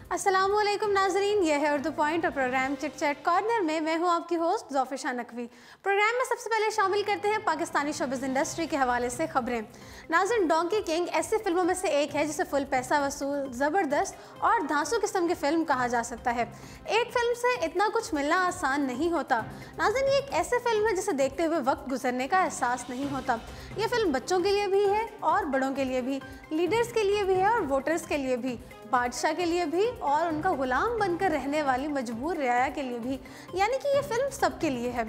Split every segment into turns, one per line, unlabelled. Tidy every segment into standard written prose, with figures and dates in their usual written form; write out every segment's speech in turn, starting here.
अस्सलामुअलैकुम नाजरीन, यह है उर्दू पॉइंट और प्रोग्राम चिट चैट कॉर्नर में मैं हूं आपकी होस्ट ज़ोफ़िशा नकवी। प्रोग्राम में सबसे पहले शामिल करते हैं पाकिस्तानी शोबिज़ इंडस्ट्री के हवाले से खबरें। नाज़रीन, डोंकी किंग ऐसी फिल्मों में से एक है जिसे फुल पैसा वसूल, ज़बरदस्त और धांसू किस्म की फ़िल्म कहा जा सकता है। एक फिल्म से इतना कुछ मिलना आसान नहीं होता। नाज़रीन, ये एक ऐसी फिल्म है जिसे देखते हुए वक्त गुजरने का एहसास नहीं होता। ये फिल्म बच्चों के लिए भी है और बड़ों के लिए भी, लीडर्स के लिए भी है और वोटर्स के लिए भी, बादशाह के लिए भी और उनका गुलाम बनकर रहने वाली मजबूर रियाया के लिए भी, यानी कि ये फिल्म सबके लिए है।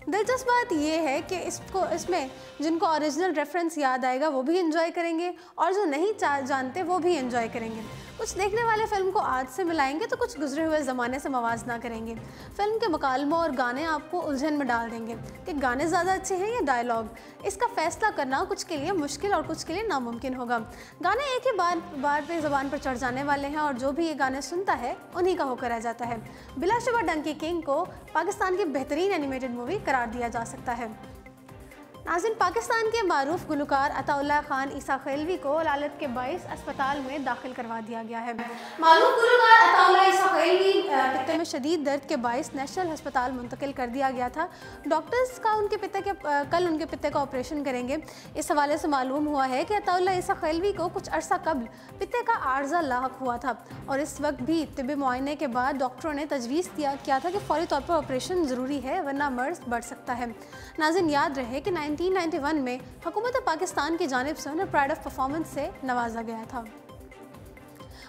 दिलचस्प बात यह है कि इसमें जिनको ओरिजिनल रेफरेंस याद आएगा वो भी एंजॉय करेंगे और जो नहीं जानते वो भी एंजॉय करेंगे। कुछ देखने वाले फिल्म को आज से मिलाएंगे तो कुछ गुजरे हुए ज़माने से मवाजना करेंगे। फिल्म के मुकालमों और गाने आपको उलझन में डाल देंगे कि गाने ज़्यादा अच्छे हैं या डायलॉग। इसका फैसला करना कुछ के लिए मुश्किल और कुछ के लिए नामुमकिन होगा। गाने एक ही बार पे ज़बान पर चढ़ जाने वाले हैं और जो भी ये गाने सुनता है उन्हीं का होकर रह जाता है। बिलाशुबा डंकी किंग को पाकिस्तान की बेहतरीन एनिमेटेड मूवी करार दिया जा सकता है। नाज़रीन, पाकिस्तान के मारूफ गुलकार अताउल्लाह खान ईसा खैलवी को लालत के बाइस अस्पताल में दाखिल करवा दिया गया है। मारूफ गुलकार अताउल्लाह ईसा खैलवी पित्ते में शदीद दर्द के बाइस नेशनल अस्पताल मुंतकिल कर दिया गया था। डॉक्टर्स का कल उनके पित्ते का ऑपरेशन करेंगे। इस हवाले से मालूम हुआ है कि अताउल्लाह ईसा खैलवी को कुछ अरसा कबल पित्ते का आर्जा लाहक हुआ था और इस वक्त भी तिब्बी मुआयने के बाद डॉक्टरों ने तजवीज़ किया था कि फौरी तौर पर ऑपरेशन ज़रूरी है वरना मर्ज बढ़ सकता है। नाज़रीन, याद रहे कि 1991 में हुकूमत पाकिस्तान की जानिब से उन्हें प्राइड ऑफ परफॉर्मेंस से नवाजा गया था।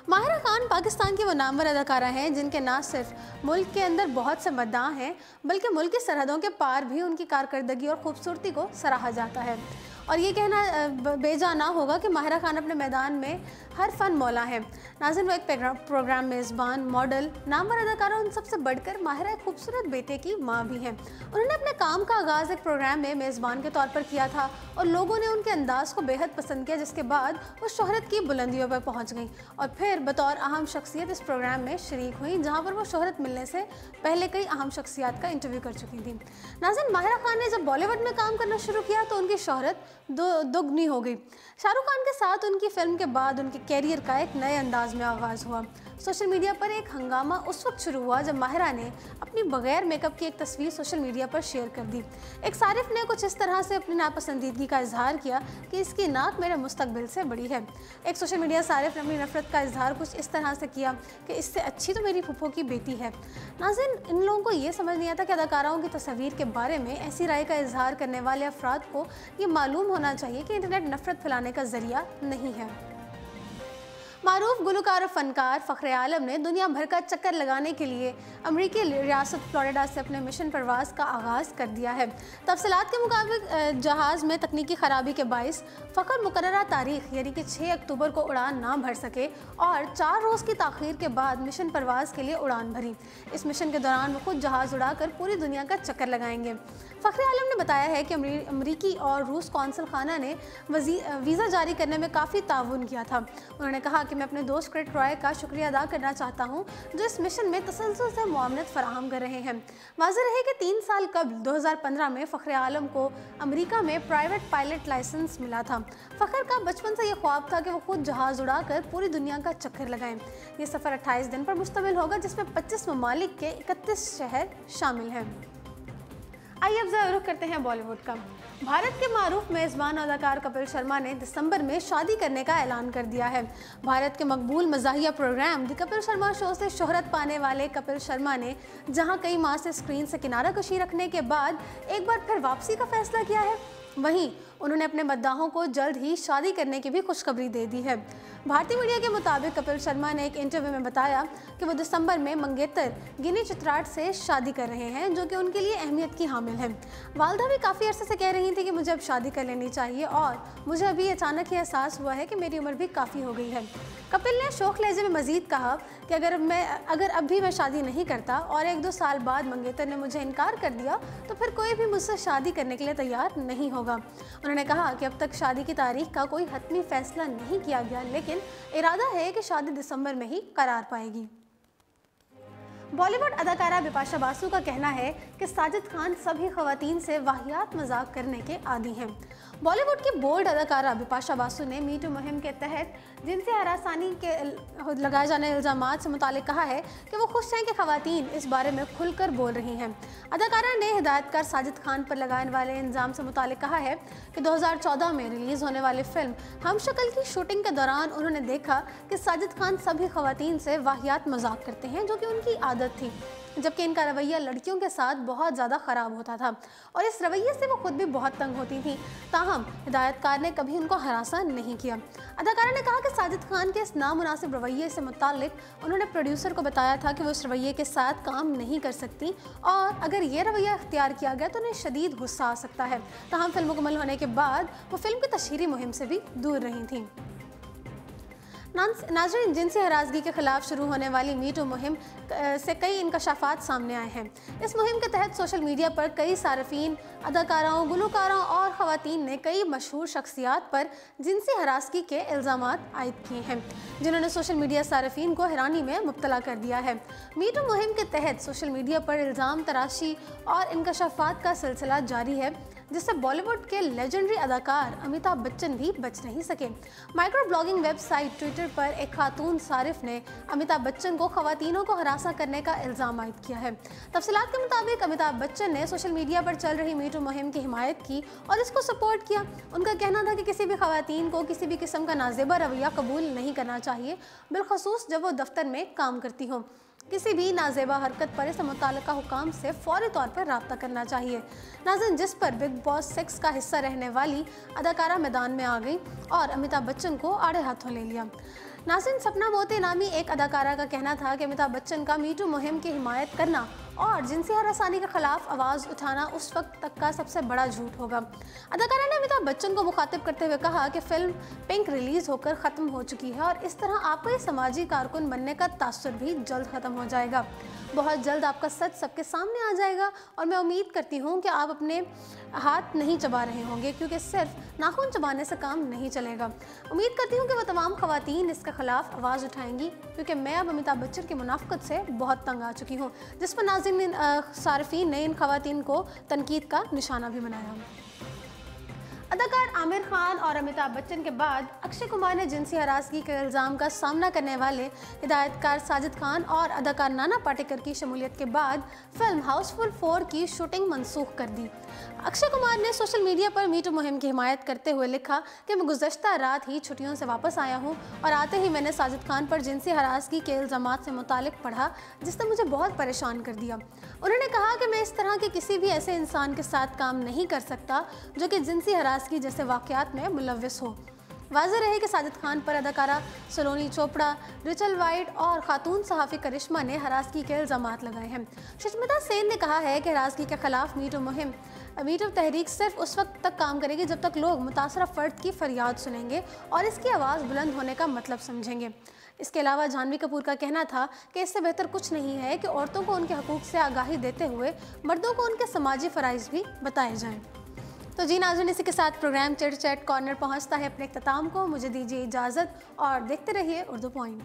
माहिरा खान पाकिस्तान की वो नामवर अदाकारा हैं जिनके न सिर्फ मुल्क के अंदर बहुत से मद्दाह हैं बल्कि मुल्क की सरहदों के पार भी उनकी कारकर्दगी और खूबसूरती को सराहा जाता है। और ये कहना बेजा ना होगा कि माहिरा खान अपने मैदान में हर फन मौला है। नाज़रीन, वो एक प्रोग्राम मेज़बान, मॉडल, नामवर अदाकारा, उन सबसे बढ़कर माहिरा एक खूबसूरत बेटे की माँ भी हैं। उन्होंने अपने काम का आगाज़ एक प्रोग्राम में मेज़बान के तौर पर किया था और लोगों ने उनके अंदाज़ को बेहद पसंद किया, जिसके बाद वो शोहरत की बुलंदियों पर पहुँच गई और फिर बतौर अहम शख्सियत इस प्रोग्राम में शरीक हुई, जहाँ पर वो शोहरत मिलने से पहले कई अहम शख्सियात का इंटरव्यू कर चुकी थी। नाज़रीन, माहिरा खान ने जब बॉलीवुड में काम करना शुरू किया तो उनकी शोहरत दोगुनी हो गई। शाहरुख खान के साथ उनकी फिल्म के बाद उनके कैरियर का एक नए अंदाज में आगाज़ हुआ। सोशल मीडिया पर एक हंगामा उस वक्त शुरू हुआ जब माहिरा ने अपनी बगैर मेकअप की एक तस्वीर सोशल मीडिया पर शेयर कर दी। एक सारिफ ने कुछ इस तरह से अपनी नापसंदीदगी का इजहार किया कि इसकी नाक मेरे मुस्तकबिल से बड़ी है। एक सोशल मीडिया सारिफ ने अपनी नफरत का इजहार कुछ इस तरह से किया कि इससे अच्छी तो मेरी फूफो की बेटी है। नाज़रीन, इन लोगों को ये समझ नहीं आता कि अदाकाराओं की तस्वीर के बारे में ऐसी राय का इजहार करने वाले अफराद को ये मालूम होना चाहिए कि इंटरनेट नफरत फैलाने का जरिया नहीं है। मारूफ गुलकार और फनकार फ़ख्र आलम ने दुनिया भर का चक्कर लगाने के लिए अमरीकी रियासत फ्लोरिडा से अपने मिशन परवाज़ का आगाज़ कर दिया है। तफसीलात के मुताबिक जहाज़ में तकनीकी ख़राबी के बाइस फ़ख्र मुकर्ररा तारीख यानी कि 6 अक्टूबर को उड़ान ना भर सके और 4 रोज़ की ताख़ीर के बाद मिशन परवाज़ के लिए उड़ान भरी। इस मिशन के दौरान वो खुद जहाज़ उड़ाकर पूरी दुनिया का चक्कर लगाएंगे। फ़ख्र आलम ने बताया है कि अमरीकी और रूस कौंसल खाना ने वीज़ा जारी करने में काफ़ी ताउन किया था। उन्होंने कहा कि मैं अपने दोस्त क्रिट रॉय का शुक्रिया अदा करना चाहता हूं जो इस मिशन में तसल्सल से मुआवनत फराहम कर रहे हैं। वाज़ेह रहे कि 3 साल कबल 2015 में फ़ख्र आलम को अमेरिका में प्राइवेट पायलट लाइसेंस मिला था। फ़ख्र का बचपन से ये ख्वाब था कि वो खुद जहाज़ उड़ाकर पूरी दुनिया का चक्कर लगाएं। ये सफ़र 28 दिन पर मुश्तमिल होगा जिसमें 25 ममालिक के 31 शहर शामिल हैं। आइए अब ज़रा रुख करते हैं बॉलीवुड का। भारत के मारूफ मेज़बान अदाकार कपिल शर्मा ने दिसंबर में शादी करने का ऐलान कर दिया है। भारत के मकबूल मज़ाहिया programme the Kapil Sharma show से शोहरत पाने वाले कपिल शर्मा ने जहां कई माह से स्क्रीन से किनारा कशी रखने के बाद एक बार फिर वापसी का फैसला किया है, वहीं उन्होंने अपने मद्दाहों को जल्द ही शादी करने की भी खुशखबरी दे दी है। भारतीय मीडिया के मुताबिक कपिल शर्मा ने एक इंटरव्यू में बताया कि वो दिसंबर में मंगेतर गिनी चित्राट से शादी कर रहे हैं जो कि उनके लिए अहमियत की हामिल है। वालदा भी काफ़ी अरसे से कह रही थी कि मुझे अब शादी कर लेनी चाहिए और मुझे अभी अचानक ही एहसास हुआ है कि मेरी उम्र भी काफ़ी हो गई है। कपिल ने शौक लहजे में मज़ीद कहा कि अगर अब भी मैं शादी नहीं करता और 1-2 साल बाद मंगेतर ने मुझे इनकार कर दिया तो फिर कोई भी मुझसे शादी करने के लिए तैयार नहीं होगा। उन्होंने कहा कि अब तक शादी की तारीख का कोई हतमी फैसला नहीं किया गया लेकिन इरादा है कि शादी दिसंबर में ही करार पाएगी। बॉलीवुड अदाकारा बिपाशा बासु का कहना है कि साजिद खान सभी ख़वातीन से वाहियात मजाक करने के आदी हैं। बॉलीवुड की बोल्ड अदाकारा बिपाशा बासु ने मी टू मुहिम के तहत जिनसी हरासानी के लगाए जाने इल्जामात से मुतालिक कहा है कि वो खुश हैं कि खवातीन इस बारे में खुलकर बोल रही हैं। अदाकारा ने हिदायतकार साजिद खान पर लगाने वाले इल्ज़ाम से मुतालिक कहा है कि 2014 में रिलीज़ होने वाली फिल्म हमशक्ल की शूटिंग के दौरान उन्होंने देखा कि साजिद खान सभी खवातीन से वाहियात मजाक करते हैं, जो कि उनकी आदत थी, जबकि इनका रवैया लड़कियों के साथ बहुत ज़्यादा ख़राब होता था और इस रवैये से वो खुद भी बहुत तंग होती थी। ताहम हिदायतकार ने कभी उनको हरासा नहीं किया। अदाकारा ने कहा कि साजिद खान के इस नामुनासिब रवैये से मुतालिक उन्होंने प्रोड्यूसर को बताया था कि वो इस रवैये के साथ काम नहीं कर सकती और अगर ये रवैया इख्तियार किया गया तो उन्हें शदीद गुस्सा आ सकता है। ताहम फिल्म मुकम्मल होने के बाद वो फिल्म की तशहीरी मुहिम से भी दूर रही थी। नाज़रीन, जिनसी हरासगी के खिलाफ शुरू होने वाली मी टू मुहिम से कई इंकशाफात सामने आए हैं। इस मुहिम के तहत सोशल मीडिया पर कई सार्फिन, अदाकाराओं, गुलकारों और ख़वातीन ने कई मशहूर शख्सियात पर जिनसी हरासगी के इल्ज़ामात आयद किए हैं, जिन्होंने सोशल मीडिया सार्फिन को हैरानी में मुब्तला कर दिया है। मी टू मुहिम के तहत सोशल मीडिया पर इल्ज़ाम तराशी और इंकशाफात का सिलसिला जारी है, जिससे बॉलीवुड के लेजेंडरी अदाकार अमिताभ बच्चन भी बच नहीं सके। माइक्रो ब्लॉगिंग वेबसाइट ट्विटर पर एक खातून सारिफ ने अमिताभ बच्चन को खवातीनों को हरासा करने का इल्ज़ाम आयद किया है। तफसीलात के मुताबिक अमिताभ बच्चन ने सोशल मीडिया पर चल रही मी टू मुहिम की हिमायत की और इसको सपोर्ट किया। उनका कहना था कि किसी भी खवातीन को किसी भी किस्म का नाज़ेबा रवैया कबूल नहीं करना चाहिए, बिलखसूस जब वो दफ्तर में काम करती हो। किसी भी नाजेबा हरकत पर इस मुताल्लिका हुकाम से फौरी तौर पर रब्ता करना चाहिए। नाज़रीन, जिस पर बिग बॉस 6 का हिस्सा रहने वाली अदाकारा मैदान में आ गई और अमिताभ बच्चन को आड़े हाथों ले लिया। नाज़रीन, सपना मोती नामी एक अदाकारा का कहना था कि अमिताभ बच्चन का मी टू मुहिम की हिमायत करना और जिनसी हरासानी के खिलाफ आवाज़ उठाना उस वक्त तक का सबसे बड़ा झूठ होगा। अदाकारा ने अमिताभ बच्चन को मुखातिब करते हुए कहा कि फिल्म पिंक रिलीज़ होकर ख़त्म हो चुकी है और इस तरह आपको ये समाजी कारकुन बनने का तासुर भी जल्द ख़त्म हो जाएगा। बहुत जल्द आपका सच सबके सामने आ जाएगा और मैं उम्मीद करती हूँ कि आप अपने हाथ नहीं चबा रहे होंगे, क्योंकि सिर्फ नाखून चबाने से काम नहीं चलेगा। उम्मीद करती हूँ कि वह तमाम खवातीन इसके खिलाफ आवाज़ उठाएंगी, क्योंकि मैं अब अमिताभ बच्चन की मुनाफकत से बहुत तंग आ चुकी हूँ, जिस पर नाज़रीन सार्फिन ने इन खवातीन को तनकीद का निशाना भी बनाया। अदाकार आमिर खान और अमिताभ बच्चन के बाद अक्षय कुमार ने जिनसी हरासगी के इल्ज़ाम का सामना करने वाले हिदायतकार साजिद खान और अदाकार नाना पाटेकर की शमूलियत के बाद फिल्म हाउसफुल 4 की शूटिंग मनसूख कर दी। अक्षय कुमार ने सोशल मीडिया पर मी टू मुहिम की हिमायत करते हुए लिखा कि मैं गुज़श्ता रात ही छुट्टियों से वापस आया हूँ और आते ही मैंने साजिद खान पर जिनसी हरासगी के इल्ज़ामात से मुतालिक पढ़ा, जिसने मुझे बहुत परेशान कर दिया। उन्होंने कहा कि मैं इस तरह के किसी भी ऐसे इंसान के साथ काम नहीं कर सकता जो कि जिनसी हरासगी जैसे वाक़यात में मुलव्विस हो। वाज़ेह रहे कि साजिद खान पर अदाकारा सलोनी चोपड़ा, रिचल वाइट और खातून सहाफ़ी करिश्मा ने हरासगी के इल्ज़ामात लगाए हैं। सुष्मिता सेन ने कहा है कि हरासगी के खिलाफ मी टू तहरीक सिर्फ उस वक्त तक काम करेगी जब तक लोग मुतासरा फ़र्द की फरियाद सुनेंगे और इसकी आवाज़ बुलंद होने का मतलब समझेंगे। इसके अलावा जानवी कपूर का कहना था कि इससे बेहतर कुछ नहीं है कि औरतों को उनके हकूक़ से आगाही देते हुए मर्दों को उनके समाजी फ़राइज़ भी बताए जाएँ। तो जी नाज़रीन, इसी के साथ प्रोग्राम चिट चैट कॉर्नर पहुंचता है अपने इख्तिताम को। मुझे दीजिए इजाज़त और देखते रहिए उर्दू पॉइंट।